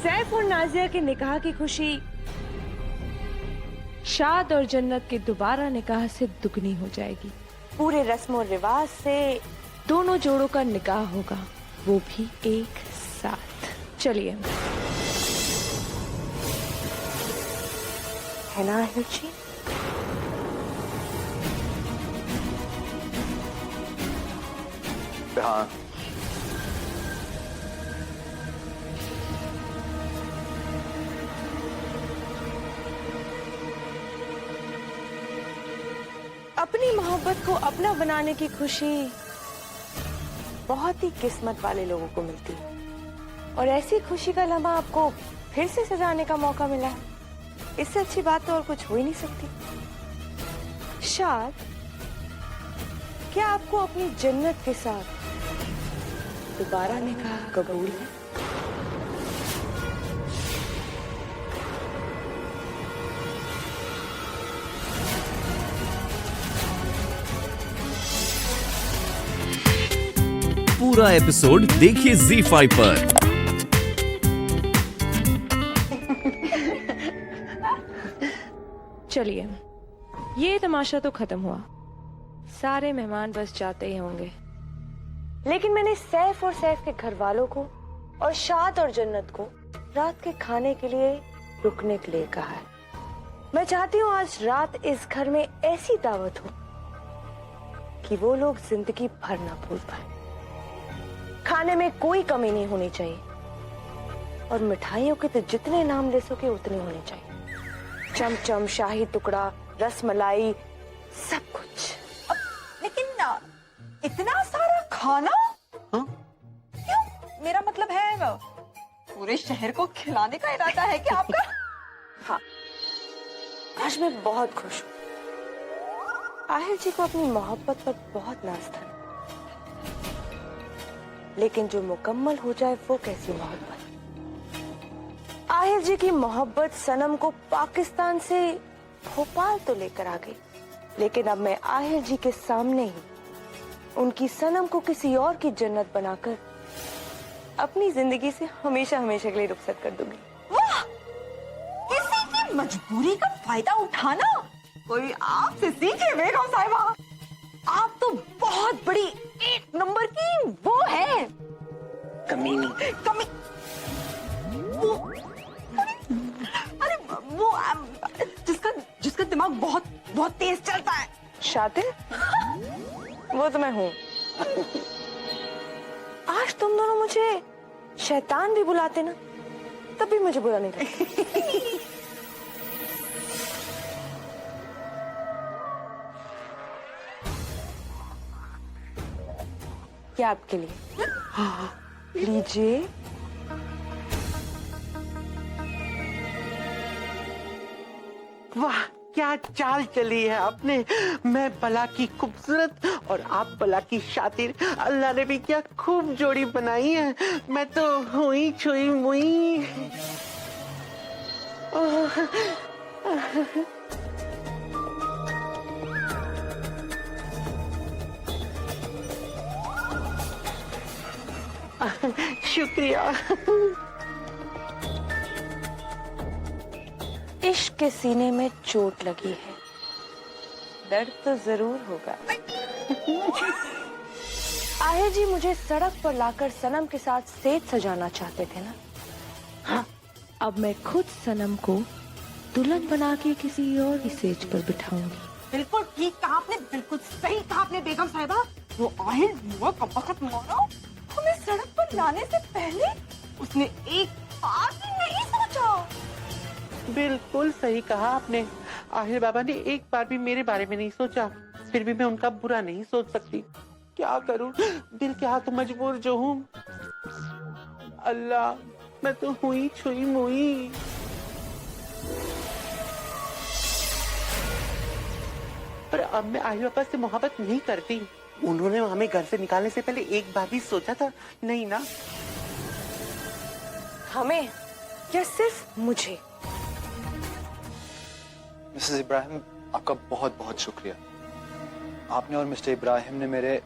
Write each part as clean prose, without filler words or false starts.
सैफ और नाजिया के निकाह की खुशी शाद और जन्नत के दोबारा निकाह से दुगनी हो जाएगी। पूरे रस्म और रिवाज से दोनों जोड़ों का निकाह होगा, वो भी एक साथ। चलिए, है ना आहिर जी? हाँ। अपनी मोहब्बत को अपना बनाने की खुशी बहुत ही किस्मत वाले लोगों को मिलती है, और ऐसी खुशी का लम्हा आपको फिर से सजाने का मौका मिला है। इससे अच्छी बात तो और कुछ हो ही नहीं सकती। शाद, क्या आपको अपनी जन्नत के साथ दोबारा निकाह कबूल है? पूरा एपिसोड देखिए ZEE5 पर। चलिए, ये तमाशा तो खत्म हुआ, सारे मेहमान बस जाते ही होंगे, लेकिन मैंने सैफ और सैफ के घर वालों को और शाद और जन्नत को रात के खाने के लिए रुकने के लिए कहा है। मैं चाहती हूँ आज रात इस घर में ऐसी दावत हो कि वो लोग जिंदगी भर ना भूल पाए। खाने में कोई कमी नहीं होनी चाहिए, और मिठाइयों के तो जितने नाम ले सके उतने होने चाहिए। चमचम, शाही टुकड़ा, रसमलाई, सब कुछ। लेकिन इतना सारा खाना? हाँ? क्यों? मेरा मतलब है पूरे शहर को खिलाने का इरादा है क्या आपका? हाँ, आज मैं बहुत खुश हूँ। आहिर जी को अपनी मोहब्बत पर बहुत नाज था, लेकिन जो मुकम्मल हो जाए वो कैसी मोहब्बत। आहिर जी की मोहब्बत सनम को पाकिस्तान से भोपाल तो लेकर आ गई, लेकिन अब मैं आहिर जी के सामने ही उनकी सनम को किसी और की जन्नत बनाकर अपनी जिंदगी से हमेशा हमेशा के लिए रुखसत कर दूंगी। वाह! किसी की मजबूरी का फायदा उठाना कोई आपसे सीखे बेगम साहिबा। आप तो बहुत बड़ी एक नंबर की वो है कमीनी। वो अरे वो जिसका दिमाग बहुत बहुत तेज चलता है। शातिर, वो तो मैं हूँ। आज तुम दोनों मुझे शैतान भी बुलाते ना, तब भी मुझे बुरा नहीं लगता। क्या आपके लिए? लीजिए। वाह, क्या चाल चली है आपने। मैं बला की खूबसूरत और आप बला की शातिर। अल्लाह ने भी क्या खूब जोड़ी बनाई है। मैं तो हुई छुई मुई। शुक्रिया। इश्क के सीने में चोट लगी है, दर्द तो जरूर होगा। आहिर जी मुझे सड़क पर लाकर सनम के साथ सेज सजाना चाहते थे ना? हाँ, अब मैं खुद सनम को दुल्हन बना के किसी और की सेज पर बिठाऊंगी। बिल्कुल ठीक कहा आपने, बिल्कुल सही कहा आपने बेगम साहिबा। वो आहिर हुआ कब वक्त मानो हमें सड़क पर लाने से पहले उसने एक बार भी नहीं सोचा। बिल्कुल सही कहा आपने। आहिर बाबा ने एक बार भी मेरे बारे में नहीं सोचा, फिर भी मैं उनका बुरा नहीं सोच सकती। क्या करूं, दिल के हाथ मजबूर जो हूं। अल्लाह, मैं तो हुई छुई मुई। पर अब मैं आहिर बाबा से मोहब्बत नहीं करती। उन्होंने हमें घर से निकालने से पहले एक बार भी सोचा था? नहीं ना। हमें या सिर्फ मुझे? मिसेस इब्राहिम, आपका बहुत बहुत शुक्रिया। आपने और मिस्टर इब्राहिम ने मेरे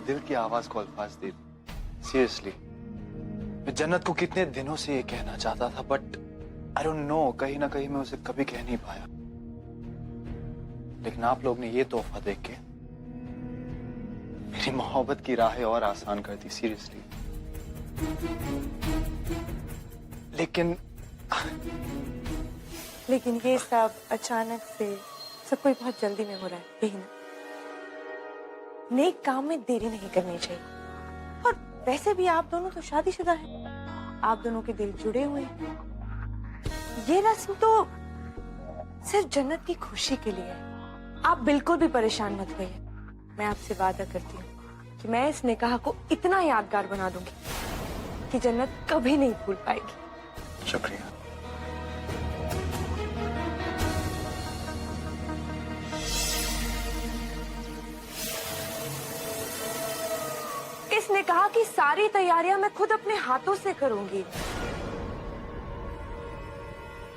दिल की आवाज को अल्फाज दी। सीरियसली, मैं जन्नत को कितने दिनों से ये कहना चाहता था, बट आई डोंट नो, कहीं ना कहीं मैं उसे कभी कह नहीं पाया। लेकिन आप लोग ने ये तोहफा देख के मेरी मोहब्बत की राहें और आसान कर दी, सीरियसली। लेकिन ये सब अचानक से, सब कोई बहुत जल्दी में हो रहा है, यही ना? नेक काम में देरी नहीं करनी चाहिए। और वैसे भी आप दोनों तो शादीशुदा हैं, आप दोनों के दिल जुड़े हुए हैं। ये रस्म तो सिर्फ जन्नत की खुशी के लिए है। आप बिल्कुल भी परेशान मत होइए। मैं आपसे वादा करती हूँ कि मैं इस निकाह को इतना यादगार बना दूंगी कि जन्नत कभी नहीं भूल पाएगी। शुक्रिया। इस निकाह की सारी तैयारियां मैं खुद अपने हाथों से करूंगी,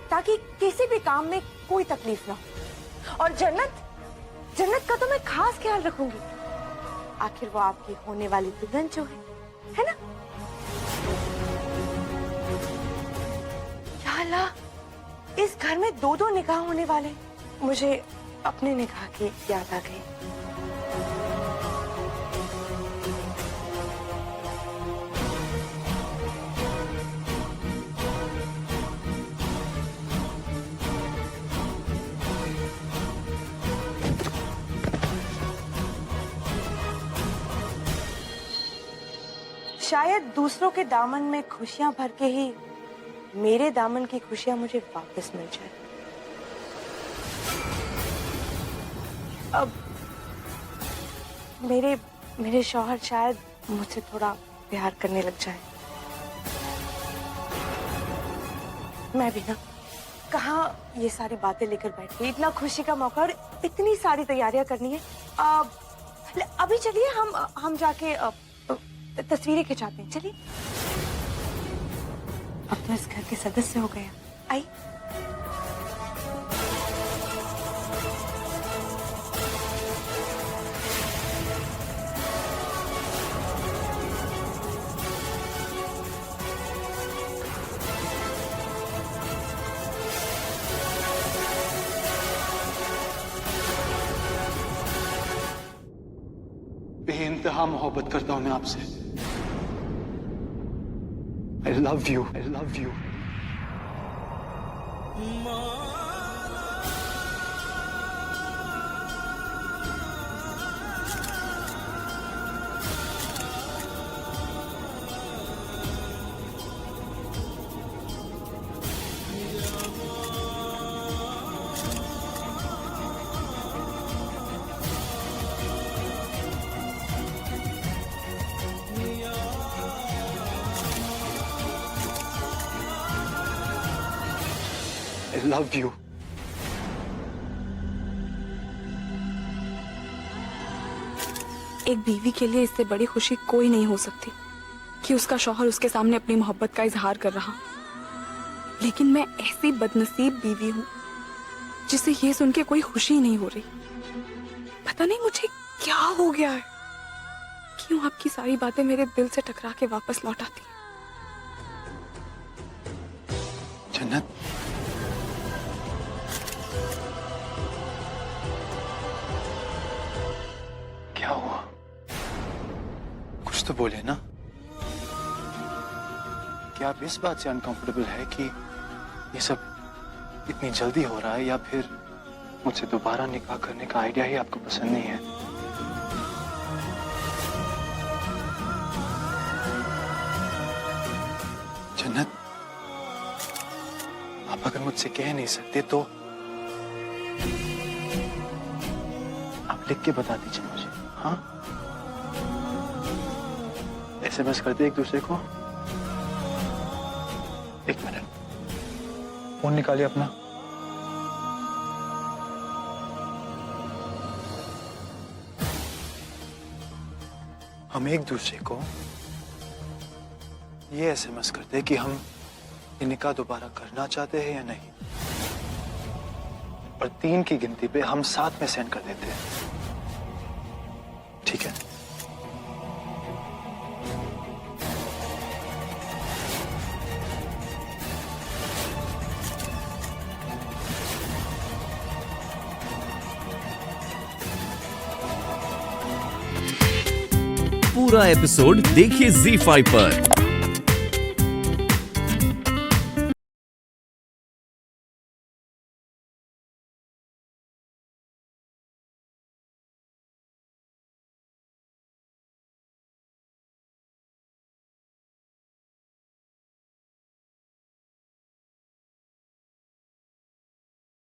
ताकि किसी भी काम में कोई तकलीफ ना हो। और जन्नत का तो मैं खास ख्याल रखूंगी। आखिर वो आपकी होने वाली दुल्हन जो है ना? या अल्लाह, इस घर में 2-2 निकाह होने वाले। मुझे अपने निकाह की याद आ गई। शायद दूसरों के दामन में खुशियां भर के ही मेरे दामन की खुशियां मुझे वापस मिल जाए। अब मेरे शौहर शायद मुझसे थोड़ा प्यार करने लग जाए। मैं भी ना कहाँ ये सारी बातें लेकर बैठ गई। इतना खुशी का मौका और इतनी सारी तैयारियां करनी है। अभी चलिए हम जाके तस्वीरें खिंचाते हैं। चलिए, अब तो इस घर के सदस्य हो गए। आई। बेइंतहा मोहब्बत करता हूं मैं आपसे। I love you. I love you. I love you. एक बीवी के लिए इससे बड़ी खुशी कोई नहीं हो सकती कि उसका शौहर उसके सामने अपनी मोहब्बत का इजहार कर रहा। लेकिन मैं ऐसी बदनसीब बीवी हूँ जिसे ये सुन के कोई खुशी नहीं हो रही। पता नहीं मुझे क्या हो गया है, क्यों आपकी सारी बातें मेरे दिल से टकरा के वापस लौट आती। जन्नत, क्या हुआ? कुछ तो बोले ना। क्या आप इस बात से अनकंफर्टेबल है कि ये सब इतनी जल्दी हो रहा है, या फिर मुझसे दोबारा निकाह करने का आइडिया ही आपको पसंद नहीं है? जन्नत, आप अगर मुझसे कह नहीं सकते तो आप लिख के बता दीजिए मुझे। हाँ, SMS करते एक दूसरे को। एक मिनट, फोन निकालिए अपना। हम एक दूसरे को ये SMS करते कि हम ये निकाह दोबारा करना चाहते हैं या नहीं, और 3 की गिनती पे हम साथ में सेंड कर देते हैं। ठीक है? पूरा एपिसोड देखिए ZEE5 पर।